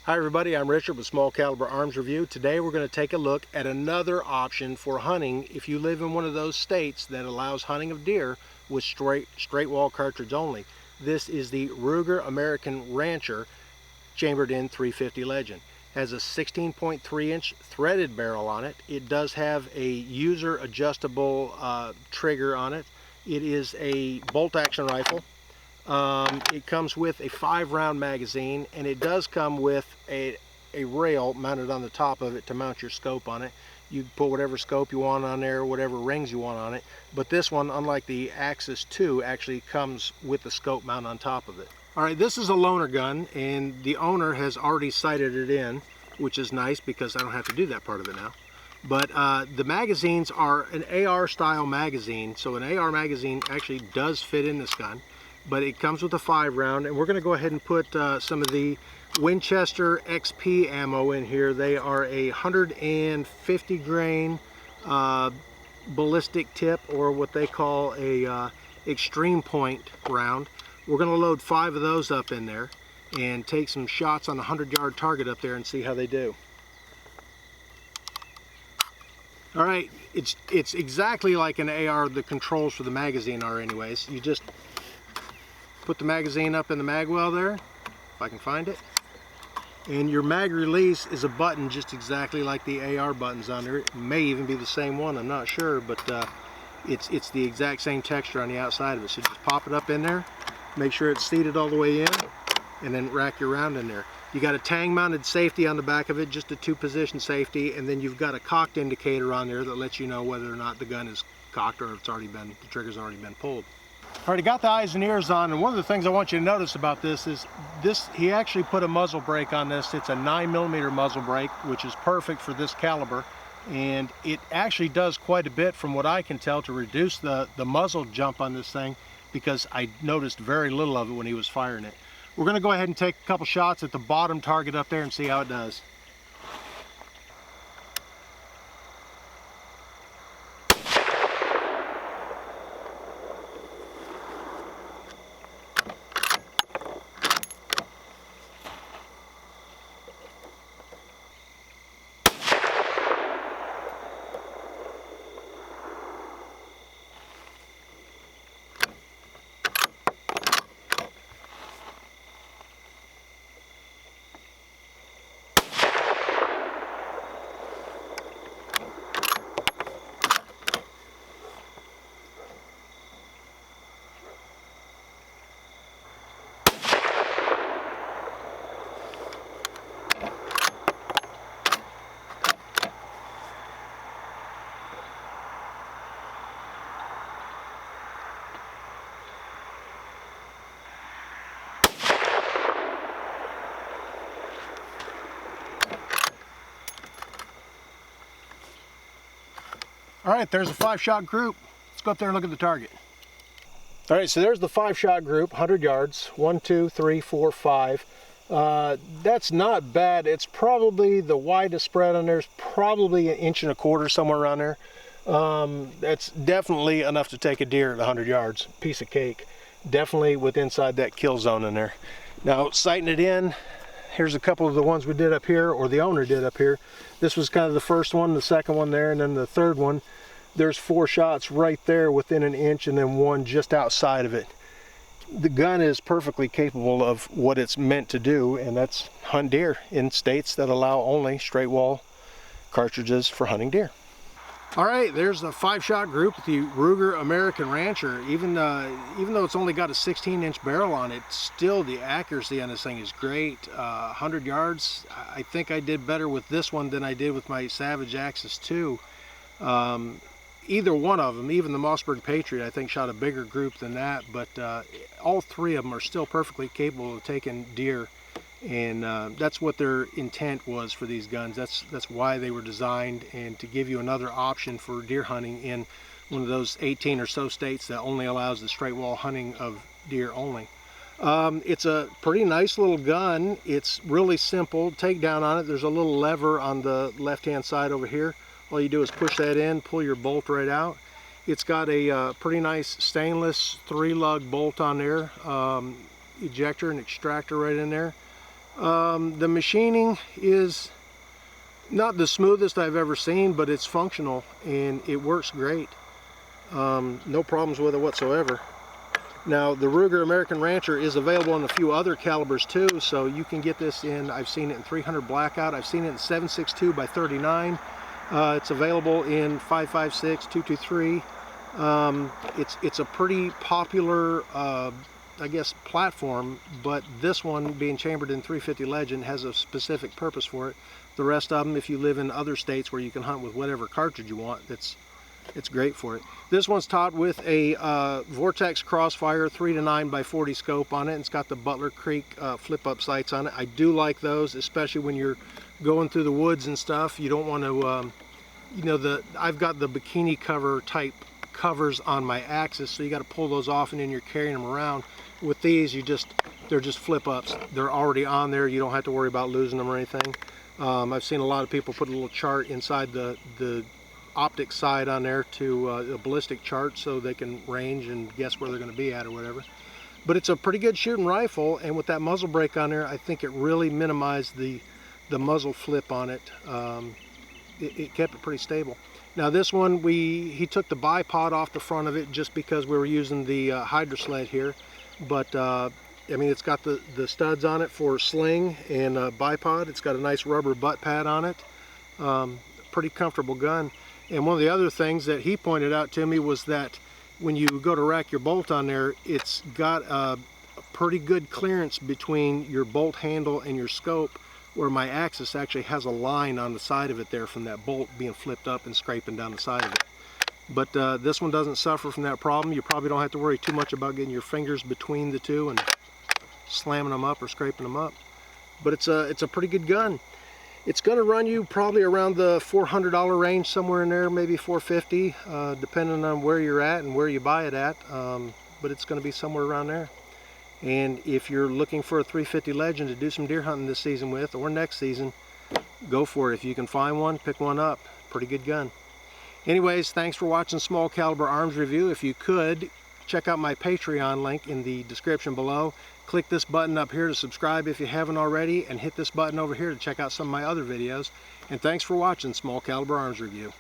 Hi everybody, I'm Richard with Small Caliber Arms Review. Today we're going to take a look at another option for hunting if you live in one of those states that allows hunting of deer with straight wall cartridge only. This is the Ruger American Rancher chambered in 350 Legend. Has a 16.3 inch threaded barrel on it. It does have a user adjustable trigger on it. It is a bolt action rifle. It comes with a 5-round magazine, and it does come with a rail mounted on the top of it to mount your scope on it. You can put whatever scope you want on there, whatever rings you want on it, but this one, unlike the Axis 2, actually comes with the scope mount on top of it. Alright, this is a loaner gun, and the owner has already sighted it in, which is nice because I don't have to do that part of it now. But the magazines are an AR style magazine, so an AR magazine actually does fit in this gun. But it comes with a 5-round, and we're going to go ahead and put some of the Winchester XP ammo in here. They are a 150 grain ballistic tip, or what they call a extreme point round. We're going to load 5 of those up in there and take some shots on a 100-yard target up there and see how they do. All right, it's exactly like an AR. The controls for the magazine are anyways. You just put the magazine up in the mag well there, if I can find it, and your mag release is a button just exactly like the AR buttons on there. It may even be the same one, I'm not sure, but it's the exact same texture on the outside of it. So just pop it up in there, make sure it's seated all the way in, and then rack your round in there. You got a tang mounted safety on the back of it, just a 2-position safety, and then you've got a cocked indicator on there that lets you know whether or not the gun is cocked or if the trigger's already been pulled. Alright, got the eyes and ears on, and one of the things I want you to notice about this is he actually put a muzzle brake on this. It's a 9mm muzzle brake, which is perfect for this caliber, and it actually does quite a bit from what I can tell to reduce the muzzle jump on this thing, because I noticed very little of it when he was firing it. We're going to go ahead and take a couple shots at the bottom target up there and see how it does. Alright, there's a 5-shot group. Let's go up there and look at the target. Alright, so there's the 5-shot group, 100 yards. 1, 2, 3, 4, 5. That's not bad. It's probably the widest spread on there is probably 1.25 inches, somewhere around there. That's definitely enough to take a deer at 100 yards. Piece of cake. Definitely with inside that kill zone in there. Now, sighting it in, here's a couple of the ones we did up here, or the owner did up here. This was kind of the first one, the second one there, and then the third one. There's 4 shots right there within 1 inch, and then 1 just outside of it. The gun is perfectly capable of what it's meant to do, and that's hunt deer in states that allow only straight wall cartridges for hunting deer. Alright, there's the 5-shot group with the Ruger American Rancher. Even though it's only got a 16-inch barrel on it, still the accuracy on this thing is great. 100 yards, I think I did better with this one than I did with my Savage Axis 2. Either one of them, even the Mossberg Patriot, I think shot a bigger group than that, but all 3 of them are still perfectly capable of taking deer, and that's what their intent was for these guns. That's why they were designed, and to give you another option for deer hunting in one of those 18 or so states that only allows the straight wall hunting of deer only. It's a pretty nice little gun. It's really simple. Takedown on it, there's a little lever on the left hand side over here. All you do is push that in, pull your bolt right out. It's got a pretty nice stainless 3-lug bolt on there, ejector and extractor right in there. The machining is not the smoothest I've ever seen, but it's functional and it works great. No problems with it whatsoever. Now the Ruger American Rancher is available in a few other calibers too, so you can get this in, I've seen it in 300 blackout, I've seen it in 7.62 by 39. It's available in 5.56, 223. It's a pretty popular I guess platform, but this one being chambered in 350 Legend has a specific purpose for it. The rest of them, if you live in other states where you can hunt with whatever cartridge you want, it's great for it. This one's topped with a Vortex Crossfire 3-9 by 40 scope on it. It's got the Butler Creek flip up sights on it. I do like those, especially when you're going through the woods and stuff. You don't want to, you know, I've got the bikini cover type covers on my Axis, so you got to pull those off and then you're carrying them around. With these, they're just flip ups. They're already on there. You don't have to worry about losing them or anything. I've seen a lot of people put a little chart inside the optic side on there to a ballistic chart so they can range and guess where they're going to be at or whatever. But it's a pretty good shooting rifle, and with that muzzle brake on there, I think it really minimized the muzzle flip on it. It kept it pretty stable. Now this one, he took the bipod off the front of it just because we were using the hydro sled here. But I mean, it's got the studs on it for sling and bipod. It's got a nice rubber butt pad on it. Pretty comfortable gun. And one of the other things that he pointed out to me was that when you go to rack your bolt on there, it's got a pretty good clearance between your bolt handle and your scope, where my Axis actually has a line on the side of it there from that bolt being flipped up and scraping down the side of it. But this one doesn't suffer from that problem. You probably don't have to worry too much about getting your fingers between the two and slamming them up or scraping them up. But it's a pretty good gun. It's going to run you probably around the $400 range, somewhere in there, maybe $450, depending on where you're at and where you buy it at. But it's going to be somewhere around there. And if you're looking for a 350 Legend to do some deer hunting this season with, or next season, go for it. If you can find one, pick one up. Pretty good gun. Anyways, thanks for watching Small Caliber Arms Review. If you could, check out my Patreon link in the description below. Click this button up here to subscribe if you haven't already, and hit this button over here to check out some of my other videos. And thanks for watching Small Caliber Arms Review.